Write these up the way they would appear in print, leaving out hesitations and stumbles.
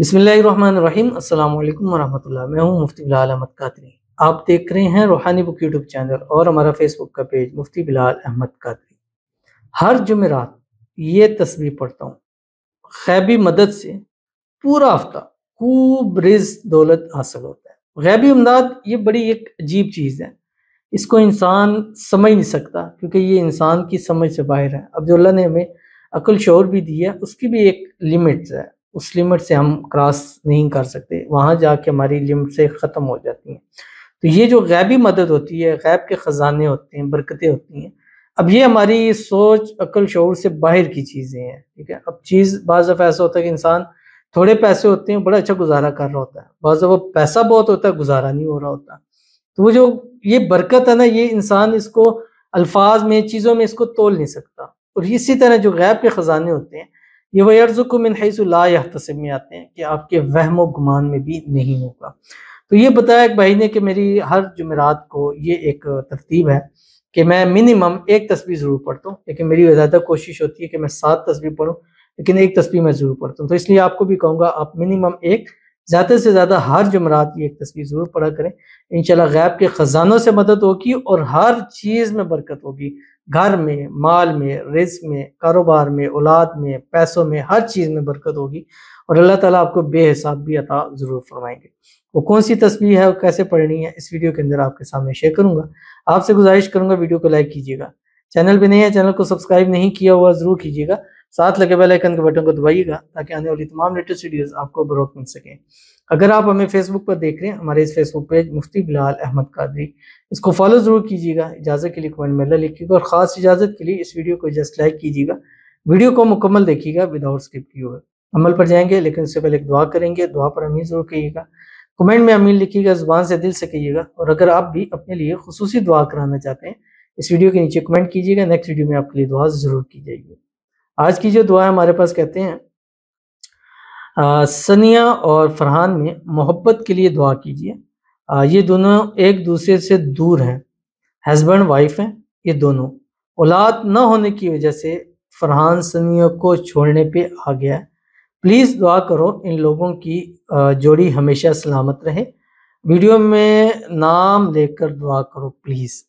बिस्मिल्लाहिर्रहमानिर्रहीम। अस्सलाम वालेकुम वरहमतुल्लाह। मैं हूं मुफ्ती बिलाल अहमद कादरी। आप देख रहे हैं रूहानी बुक यूट्यूब चैनल और हमारा फेसबुक का पेज मुफ्ती बिलाल अहमद कादरी। हर जुमेरात ये तस्बीह पढ़ता हूँ, गैबी मदद से पूरा हफ्ता खूब रिज़्क दौलत हासिल होता है। गैबी इमदाद ये बड़ी एक अजीब चीज़ है, इसको इंसान समझ नहीं सकता क्योंकि ये इंसान की समझ से बाहर है। अब जो अल्लाह ने हमें अक्ल शऊर भी दी है उसकी भी एक लिमिट्स है, उस लिमिट से हम क्रॉस नहीं कर सकते, वहाँ जाके हमारी लिमिट से ख़त्म हो जाती हैं। तो ये जो गैबी मदद होती है, गैब के ख़जाने होते हैं, बरकतें होती हैं, अब ये हमारी सोच अक्ल शऊर से बाहर की चीज़ें हैं। ठीक है, अब चीज़ बाज़ दफ़ा ऐसा होता है कि इंसान थोड़े पैसे होते हैं बड़ा अच्छा गुजारा कर रहा होता है, बाज़ दफ़ा पैसा बहुत होता है गुजारा नहीं हो रहा होता। तो वो जो ये बरकत है ना, ये इंसान इसको अल्फाज में चीज़ों में इसको तोल नहीं सकता। और इसी तरह जो गैब के ख़जाने होते हैं ये वयर्ज़ुक़ु मिन हैसु ला यहतसिब में आते हैं कि आपके वहम व गुमान में भी नहीं होगा। तो ये बताया एक भाई ने कि मेरी हर जुमेरात को ये एक तरतीब है कि मैं मिनिमम एक तस्बीह ज़रूर पढ़ता हूँ, लेकिन मेरी ज़्यादा कोशिश होती है कि मैं 7 तस्बीह पढ़ूँ, लेकिन एक तस्बीह मैं ज़रूर पढ़ता हूँ। तो इसलिए आपको भी कहूँगा आप मिनिमम एक, ज़्यादा से ज़्यादा हर जुमेरात ये एक तस्बीह ज़रूर पढ़ा करें। इंशाल्लाह गैब के ख़जानों से मदद होगी और हर चीज़ में बरकत होगी, घर में, माल में, रिज़्क में, कारोबार में, औलाद में, पैसों में, हर चीज़ में बरकत होगी और अल्लाह ताला आपको बेहिसाब भी अता ज़रूर फरमाएंगे। वो कौन सी तस्बीह है और कैसे पढ़नी है इस वीडियो के अंदर आपके सामने शेयर करूँगा। आपसे गुजारिश करूँगा वीडियो को लाइक कीजिएगा, चैनल पे नए हैं चैनल को सब्सक्राइब नहीं किया हुआ ज़रूर कीजिएगा, साथ लगे बेल आइकन के बटन को दबाइएगा ताकि आने वाली तमाम लेटेस्ट वीडियोज़ आपको बर वक्त मिल सकें। अगर आप हमें फेसबुक पर देख रहे हैं, हमारे इस फेसबुक पेज मुफ्ती बिलाल अहमद कादरी, इसको फॉलो ज़रूर कीजिएगा। इजाज़त के लिए कमेंट में अल्लाह लिखिएगा और ख़ास इजाज़त के लिए इस वीडियो को जस्ट लाइक कीजिएगा। वीडियो को मुकम्मल देखिएगा विदाउट स्किप किए हुए। अमल पर जाएंगे लेकिन उससे पहले एक दुआ करेंगे, दुआ पर आमीन ज़रूर कहिएगा। कमेंट में आमीन लिखिएगा, ज़ुबान से दिल से कहिएगा। और अगर आप भी अपने लिए खुसूसी दुआ कराना चाहते हैं इस वीडियो के नीचे कमेंट कीजिएगा, नेक्स्ट वीडियो में आपके लिए दुआ ज़रूर की जाएगी। आज की जो दुआ है हमारे पास कहते हैं सनिया और फरहान में मोहब्बत के लिए दुआ कीजिए। ये दोनों एक दूसरे से दूर हैं, हस्बैंड वाइफ हैं ये दोनों। औलाद न होने की वजह से फरहान सनिया को छोड़ने पे आ गया है। प्लीज़ दुआ करो इन लोगों की जोड़ी हमेशा सलामत रहे। वीडियो में नाम लेकर दुआ करो प्लीज़।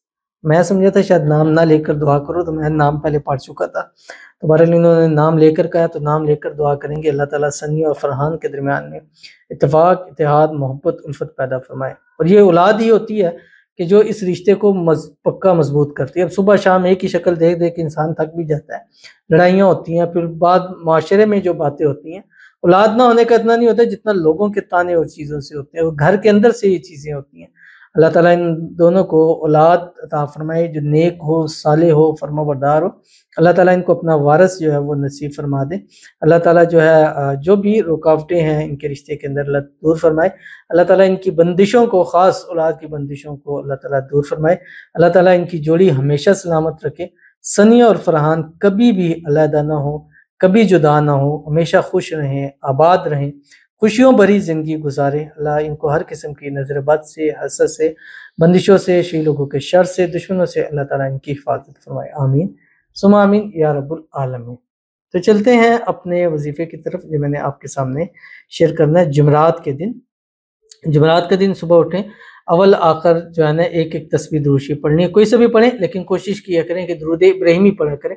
मैं समझा था शायद नाम ना लेकर दुआ करो, तो मैं नाम पहले पढ़ चुका था। तो बहरहाल इन्होंने नाम लेकर कहा तो नाम लेकर दुआ करेंगे। अल्लाह ताला सनी और फरहान के दरमियान में इत्तेफाक, इत्तेहाद, मोहब्बत, उल्फत पैदा फरमाए। और ये औलाद ही होती है कि जो इस रिश्ते को पक्का मजबूत करती है। अब सुबह शाम एक ही शक्ल देख देख के इंसान थक भी जाता है, लड़ाइयाँ होती हैं, फिर बाद माशरे में जो बातें होती हैं, औलाद ना होने का इतना नहीं होता जितना लोगों के ताने और चीज़ों से होते हैं, वो घर के अंदर से ये चीज़ें होती हैं। अल्लाह ताला इन दोनों को औलाद अता फरमाए जो नेक हो, सालेह हो, फरमाबरदार हो। अल्लाह ताला इनको अपना वारिस जो है वो नसीब फरमा दे। अल्लाह ताला जो है जो भी रुकावटें हैं इनके रिश्ते के अंदर अल्लाह दूर फरमाए। अल्लाह ताला इनकी बंदिशों को, ख़ास औलाद की बंदिशों को अल्लाह ताला दूर फरमाए। अल्लाह ताला इनकी जोड़ी हमेशा सलामत रखे। सनिया और फरहान कभी भी अलहदा ना हो, कभी जुदा ना हो, हमेशा खुश रहें, आबाद रहें, खुशियों भरी ज़िंदगी गुजारें। अल्लाह इनको हर किस्म की नज़र बद से, हसद से, बंदिशों से, शी लोगों के शर से, दुश्मनों से अल्लाह ताला इनकी हिफाजत फरमाए। आमीन सुम्मा आमीन या रब्बुल आलमीन। तो चलते हैं अपने वजीफ़े की तरफ जो मैंने आपके सामने शेयर करना है। जुमेरात के दिन, जुमेरात के दिन सुबह उठें, अव्वल आखिर जो है ना एक एक तस्बीह दुरूद शरीफ पढ़नी है। कोई सा भी पढ़ें लेकिन कोशिश किया करें कि दुरूद इब्राहिमी पढ़ा करें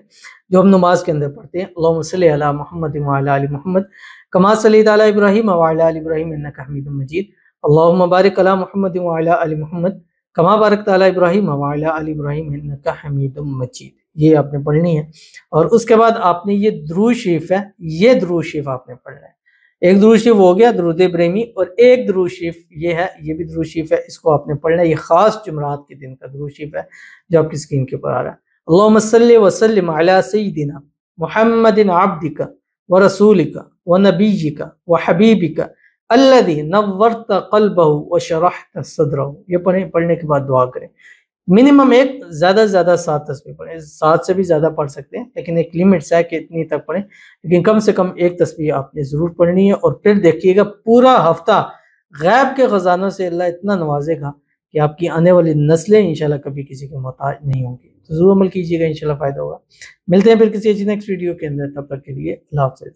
जो हम नमाज के अंदर पढ़ते हैं। अल्लाहुम्मा सल्लि अला मुहम्मद व अला आलि मुहम्मद कमा सल्लैता अला इब्राहीम व अला आलि इब्राहीम इन्नका हमीदुम मजीद। अल्लाहुम्मा बारिक अला मुहम्मद व अला आलि मुहम्मद कमा बारकता अला इब्राहीम व अला आलि इब्राहीम इन्नका हमीदुम मजीद। ये आपने पढ़नी है। और उसके बाद आपने ये दुरूद शरीफ है, ये दुरूद शरीफ आपने पढ़ना है। एक दुरूद शरीफ हो गया दुरूद इब्राहिमी, और एक दुरूद शरीफ ये है, ये भी दुरूद शरीफ है, इसको आपने पढ़ना है। ये खास जुमेरात के दिन का दुरूद शरीफ है जो आपकी स्क्रीन के ऊपर आ रहा है। अल्लाहुम्मा सल्लि व सल्लिम अला सय्यिदिना मुहम्मदिन अब्दिका व रसूलिका व नबिय्यिका व हबीबिका अल्लज़ी नव्वरत क़ल्बहु व शरहत सदरहु। ये पढ़ने के बाद दुआ करें। मिनिमम एक, ज़्यादा से ज़्यादा 7 तस्बीह पढ़ें। 7 से भी ज़्यादा पढ़ सकते हैं लेकिन एक लिमिट्स है कि इतनी तक पढ़ें, लेकिन कम से कम एक तस्बीह आपने ज़रूर पढ़नी है। और फिर देखिएगा पूरा हफ्ता गैब के ख़जानों से अल्लाह इतना नवाजेगा कि आपकी आने वाली नस्लें इंशाल्लाह कभी किसी के मोहताज नहीं होंगी। तो ज़रूर अमल कीजिएगा, इंशाल्लाह फ़ायदा होगा। मिलते हैं फिर किसी अच्छी नेक्स्ट वीडियो के अंदर, तब तक के लिए अल्लाह हाफ़िज़।